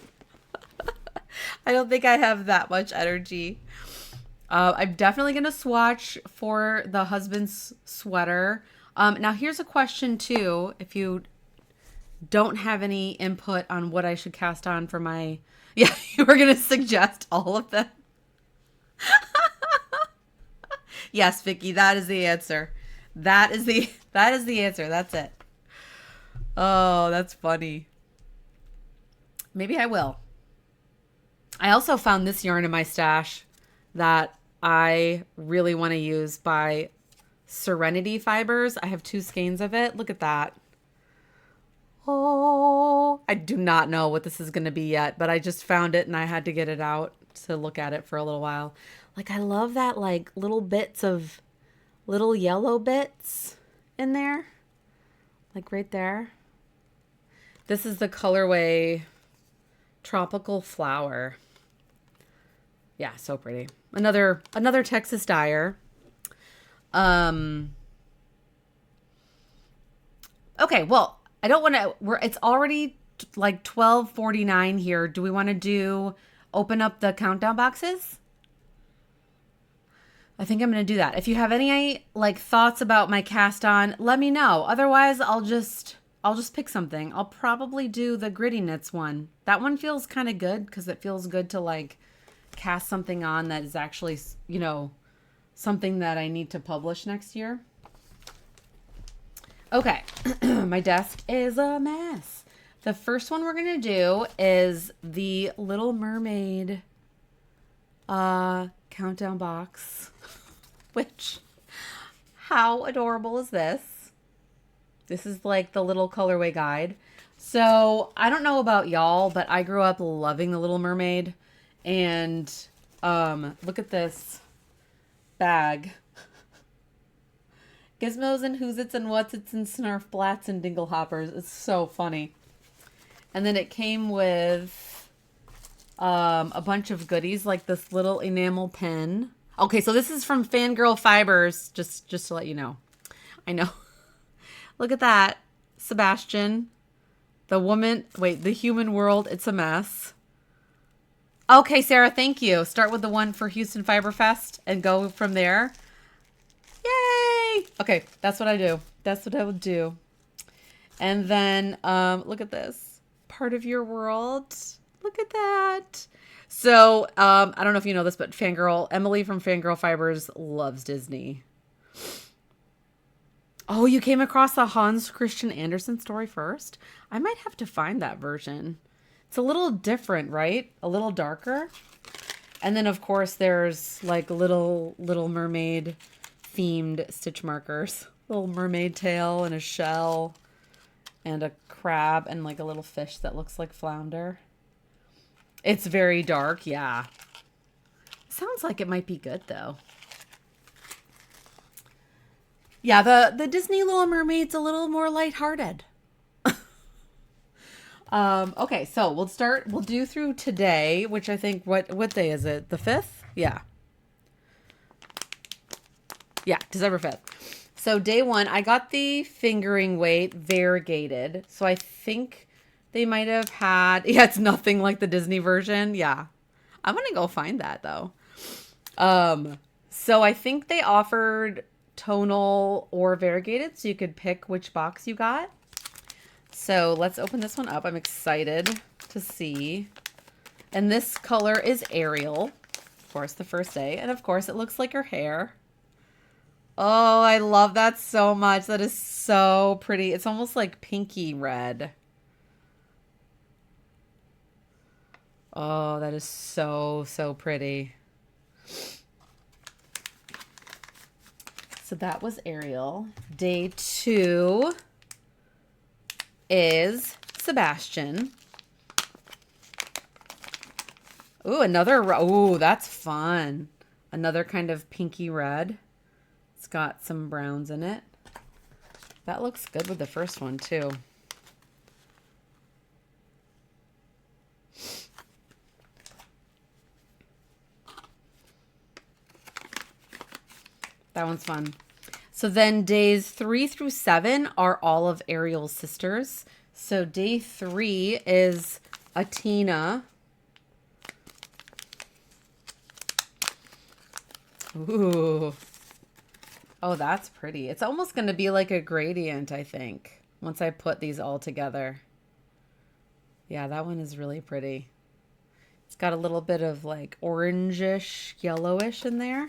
I don't think I have that much energy. I'm definitely going to swatch for the husband's sweater. Now here's a question too. If you don't have any input on what I should cast on for my, yeah, you were going to suggest all of them. Yes, Vicky, that is the answer. That is the answer. That's it. Oh, that's funny. Maybe I will. I also found this yarn in my stash that I really want to use by Serenity Fibers. I have 2 skeins of it. Look at that. Oh, I do not know what this is going to be yet, but I just found it and I had to get it out to look at it for a little while. Like I love that like little bits of little yellow bits in there. Like right there. This is the colorway Tropical Flower. Yeah, so pretty. Another Texas dyer. Okay, well, I don't want to, it's already like 12:49 here. Do we want to open up the countdown boxes? I think I'm going to do that. If you have any like thoughts about my cast on, let me know. Otherwise, I'll just pick something. I'll probably do the Gritty Knits one. That one feels kind of good because it feels good to like cast something on that is actually, you know, something that I need to publish next year. Okay, my desk is a mess. The first one we're going to do is the Little Mermaid countdown box, which, how adorable is this? This is like the little colorway guide. So I don't know about y'all, but I grew up loving the Little Mermaid. And look at this bag. Gizmos and Who's Its and What's Its and Snarf Blats and Dingle Hoppers. It's so funny. And then it came with a bunch of goodies like this little enamel pin. Okay, so this is from Fangirl Fibers, just to let you know. I know. Look at that. Sebastian. The human world, it's a mess. Okay, Sarah, thank you. Start with the one for Houston Fiber Fest and go from there. Yay! Okay, that's what I do. That's what I will do. And then look at this. Part of your world. Look at that. So I don't know if you know this, but Emily from Fangirl Fibers loves Disney. Oh, you came across the Hans Christian Andersen story first? I might have to find that version. It's a little different, right? A little darker. And then, of course, there's like Little Mermaid themed stitch markers. Little mermaid tail and a shell and a crab and like a little fish that looks like flounder. It's very dark, yeah. Sounds like it might be good, though. Yeah, the Disney Little Mermaid's a little more lighthearted. Okay, so we'll do through today, which I think, what day is it? The 5th? Yeah. Yeah, December 5th. So day 1, I got the fingering weight variegated. So I think they might have had, yeah, it's nothing like the Disney version. Yeah. I'm going to go find that though. So I think they offered tonal or variegated, so you could pick which box you got. So let's open this one up. I'm excited to see. And this color is Ariel, of course, the first day. And of course, it looks like her hair. Oh, I love that so much. That is so pretty. It's almost like pinky red. Oh, that is so, so pretty. So that was Ariel. Day 2 is Sebastian. Ooh, ooh, that's fun. Another kind of pinky red. It's got some browns in it. That looks good with the first one too. That one's fun. So then days 3 through 7 are all of Ariel's sisters. So day 3 is Atina. Ooh. Oh, that's pretty. It's almost going to be like a gradient, I think, once I put these all together. Yeah, that one is really pretty. It's got a little bit of like orangish, yellowish in there.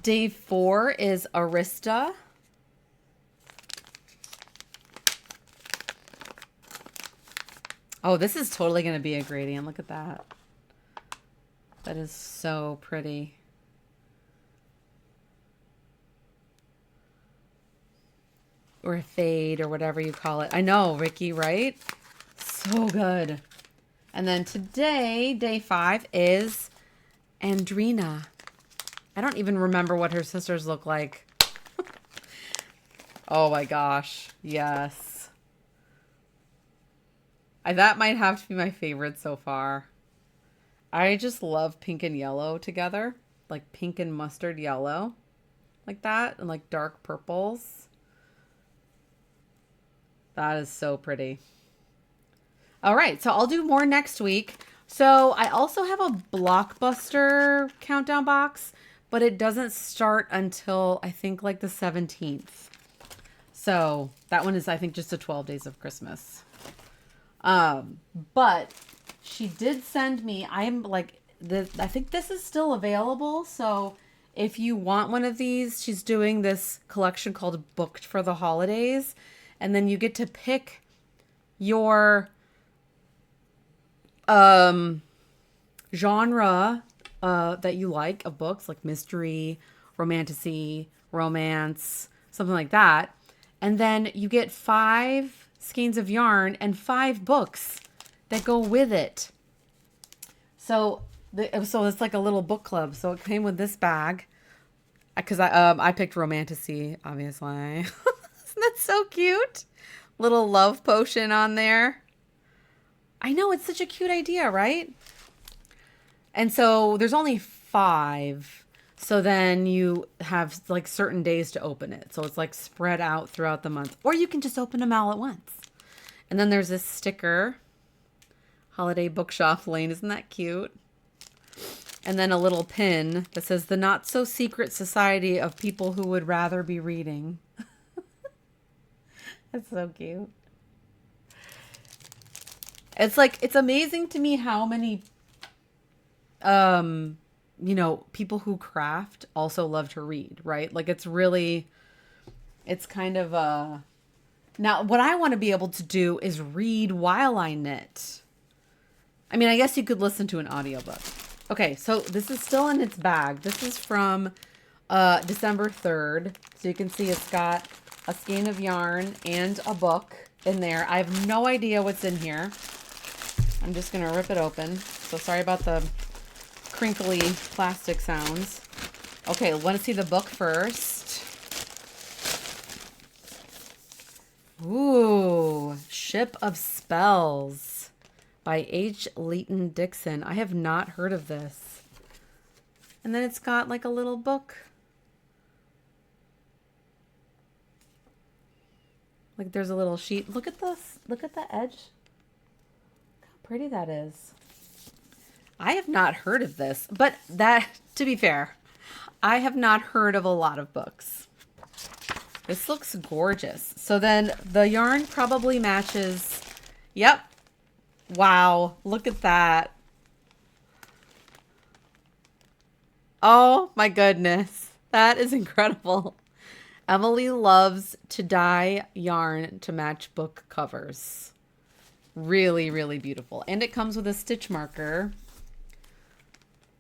Day 4 is Arista. Oh, this is totally going to be a gradient. Look at that. That is so pretty. Or a fade or whatever you call it. I know, Ricky, right? So good. And then today, day 5 is Andrina. I don't even remember what her sisters look like. Oh my gosh. Yes. That might have to be my favorite so far. I just love pink and yellow together. Like pink and mustard yellow. Like that. And like dark purples. That is so pretty. All right. So I'll do more next week. So I also have a Blockbuster countdown box, but it doesn't start until I think like the 17th. So that one is, I think, just a 12 days of Christmas. But she did send me, I think this is still available. So if you want one of these, she's doing this collection called Booked for the Holidays. And then you get to pick your genre that you like of books, like mystery, romantasy, romance, something like that. And then you get 5 skeins of yarn and 5 books that go with it. So it's like a little book club. So it came with this bag because I picked romantasy, obviously. That's so cute. Little love potion on there. I know, it's such a cute idea, right? And so there's only 5. So then you have like certain days to open it. So it's like spread out throughout the month. Or you can just open them all at once. And then there's this sticker. Holiday Bookshelf Lane. Isn't that cute? And then a little pin that says the not so secret society of people who would rather be reading. That's so cute. It's like, it's amazing to me how many, you know, people who craft also love to read, right? Like it's really, it's kind of now what I want to be able to do is read while I knit. I mean, I guess you could listen to an audiobook. Okay, so this is still in its bag. This is from December 3rd. So you can see it's got a skein of yarn and a book in there. I have no idea what's in here. I'm just going to rip it open. So sorry about the crinkly plastic sounds. Okay, want to see the book first. Ooh, Ship of Spells by H. Leighton Dixon. I have not heard of this. And then it's got like a little book. Like there's a little sheet. Look at this. Look at the edge. Look how pretty that is. I have not heard of this, but that, to be fair, I have not heard of a lot of books. This looks gorgeous. So then the yarn probably matches. Yep. Wow. Look at that. Oh my goodness. That is incredible. Emily loves to dye yarn to match book covers. Really, really beautiful. And it comes with a stitch marker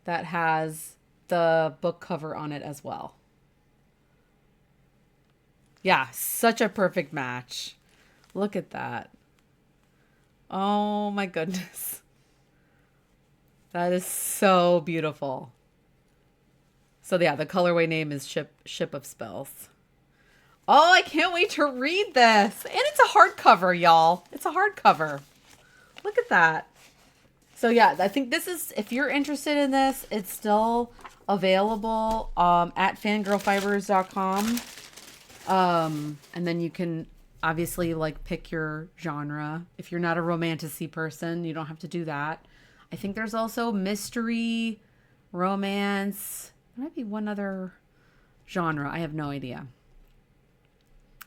that has the book cover on it as well. Yeah, such a perfect match. Look at that. Oh my goodness. That is so beautiful. So yeah, the colorway name is Ship of Spells. Oh, I can't wait to read this. And it's a hardcover, y'all. It's a hardcover. Look at that. So yeah, I think this is, if you're interested in this, it's still available at fangirlfibers.com. And then you can obviously like pick your genre. If you're not a romantasy person, you don't have to do that. I think there's also mystery, romance. There might be one other genre. I have no idea.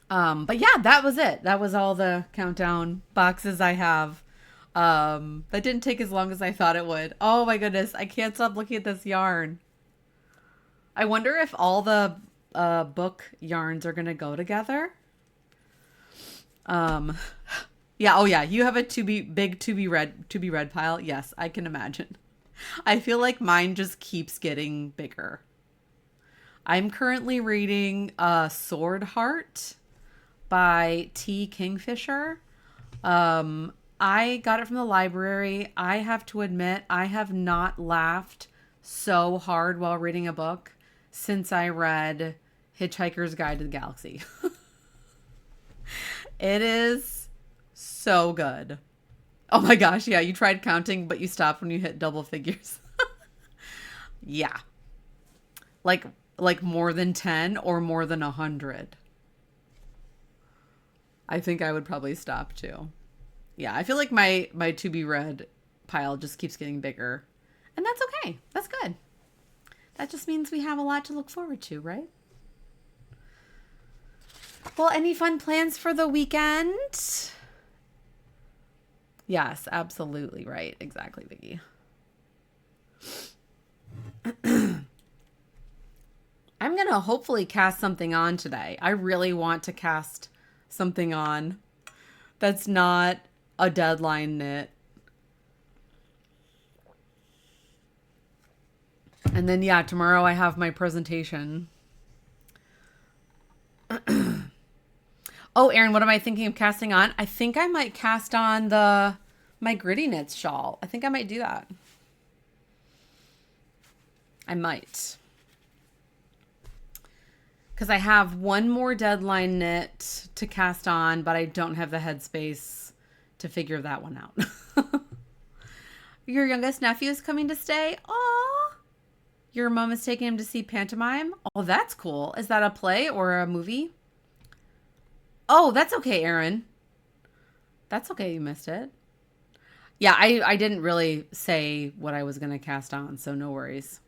But yeah, that was it. That was all the countdown boxes I have. That didn't take as long as I thought it would. Oh my goodness. I can't stop looking at this yarn. I wonder if all the book yarns are going to go together. Yeah. Oh yeah. You have a big to be read pile. Yes, I can imagine. I feel like mine just keeps getting bigger. I'm currently reading Sword Heart by T. Kingfisher. I got it from the library. I have to admit, I have not laughed so hard while reading a book since I read Hitchhiker's Guide to the Galaxy. It is so good. Oh my gosh, yeah, you tried counting, but you stopped when you hit double figures. Yeah. Like more than 10 or more than 100. I think I would probably stop too. Yeah, I feel like my to be read pile just keeps getting bigger. And that's okay. That's good. That just means we have a lot to look forward to, right? Well, any fun plans for the weekend? Yes, absolutely right. Exactly, Vicki. I'm going to hopefully cast something on today. I really want to cast something on that's not a deadline knit. And then, yeah, tomorrow I have my presentation. Oh, Erin, what am I thinking of casting on? I think I might cast on my Gritty Knits shawl. I think I might do that. I might. Because I have one more deadline knit to cast on, but I don't have the headspace to figure that one out. Your youngest nephew is coming to stay? Aw. Your mom is taking him to see pantomime? Oh, that's cool. Is that a play or a movie? Oh, that's okay, Aaron. That's okay, you missed it. Yeah, I didn't really say what I was going to cast on, so no worries.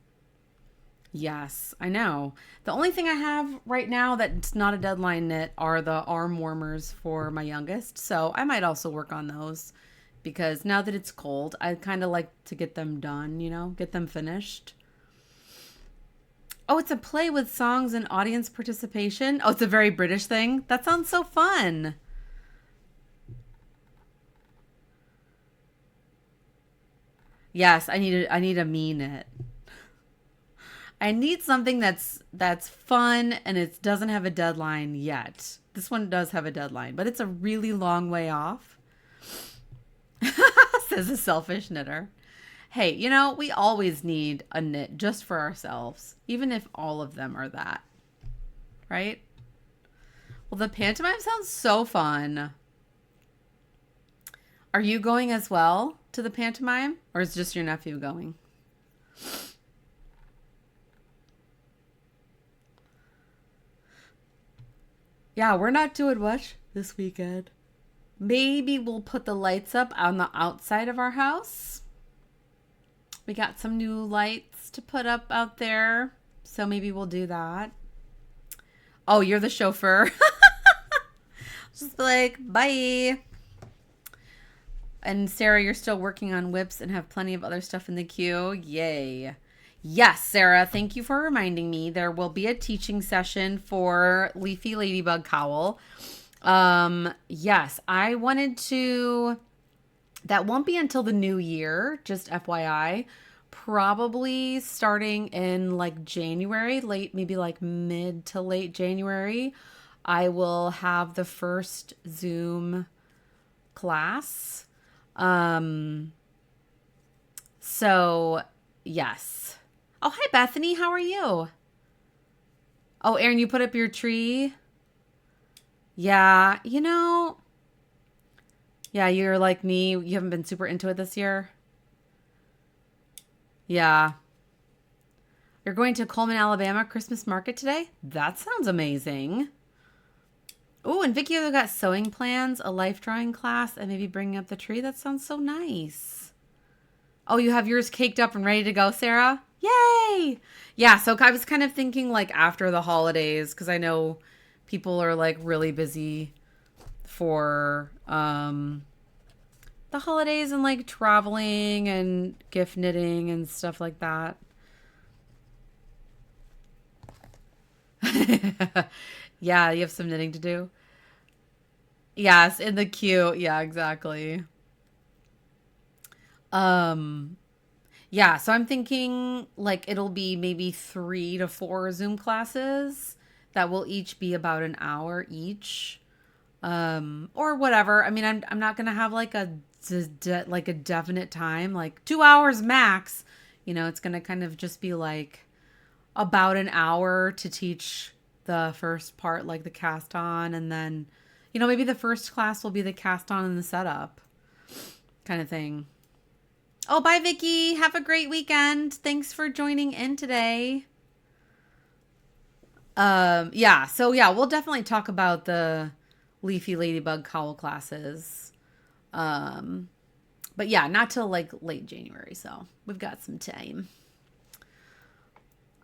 Yes, I know. The only thing I have right now that's not a deadline knit are the arm warmers for my youngest. So I might also work on those because now that it's cold, I kind of like to get them done, get them finished. Oh, it's a play with songs and audience participation. Oh, it's a very British thing. That sounds so fun. Yes, I need a me knit. I need something that's fun and it doesn't have a deadline yet. This one does have a deadline, but it's a really long way off. Says a selfish knitter. Hey, we always need a knit just for ourselves, even if all of them are that, right? Well, the pantomime sounds so fun. Are you going as well to the pantomime, or is just your nephew going? Yeah, we're not doing much this weekend. Maybe we'll put the lights up on the outside of our house. We got some new lights to put up out there, so maybe we'll do that. Oh, you're the chauffeur. Just like, bye. And Sarah, you're still working on whips and have plenty of other stuff in the queue. Yay. Yes, Sarah, thank you for reminding me. There will be a teaching session for Leafy Ladybug Cowl. Yes, I wanted to, that won't be until the new year, just FYI. Probably starting in like January, maybe like mid to late January, I will have the first Zoom class. So yes. Oh, hi Bethany, how are you? Oh, Erin, you put up your tree? Yeah, yeah, you're like me. You haven't been super into it this year. Yeah. You're going to Coleman, Alabama Christmas market today? That sounds amazing. Oh, and Vicky got sewing plans, a life drawing class, and maybe bringing up the tree. That sounds so nice. Oh, you have yours caked up and ready to go, Sarah? Yay! Yeah, so I was kind of thinking like after the holidays, because I know people are like really busy for the holidays and like traveling and gift knitting and stuff like that. Yeah, you have some knitting to do. Yes, in the queue. Yeah, exactly. Um, yeah, so I'm thinking like it'll be maybe 3 to 4 Zoom classes that will each be about an hour each. Or whatever. I mean, I'm not gonna have like like a definite time, like 2 hours max. It's gonna kind of just be like about an hour to teach the first part, like the cast on, and then, maybe the first class will be the cast on and the setup kind of thing. Oh, bye, Vicky. Have a great weekend. Thanks for joining in today. Yeah, so yeah, we'll definitely talk about the Leafy Ladybug Cowl classes. But yeah, not till like late January, so we've got some time.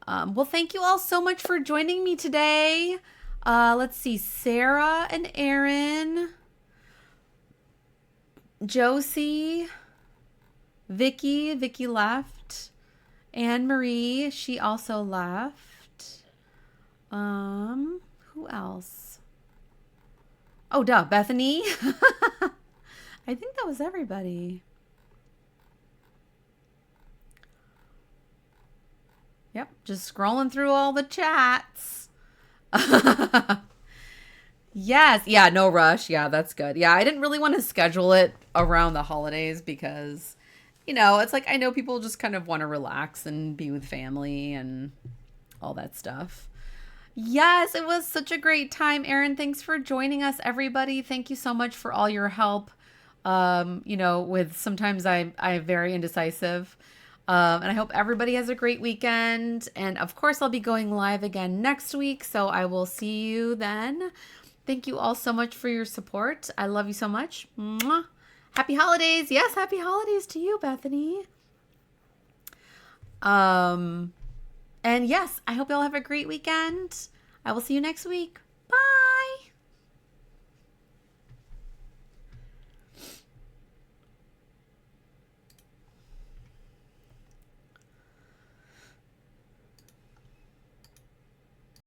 Well, thank you all so much for joining me today. Let's see, Sarah and Aaron, Josie, Vicky left, Anne Marie, she also left. Who else? Oh, duh, Bethany. I think that was everybody. Yep, just scrolling through all the chats. Yes, yeah, no rush. Yeah, that's good. Yeah, I didn't really want to schedule it around the holidays because, it's like I know people just kind of want to relax and be with family and all that stuff. Yes, it was such a great time, Erin. Thanks for joining us, everybody. Thank you so much for all your help. With sometimes I'm very indecisive. And I hope everybody has a great weekend. And of course, I'll be going live again next week. So I will see you then. Thank you all so much for your support. I love you so much. Mwah. Happy holidays. Yes, happy holidays to you, Bethany. And yes, I hope you all have a great weekend. I will see you next week.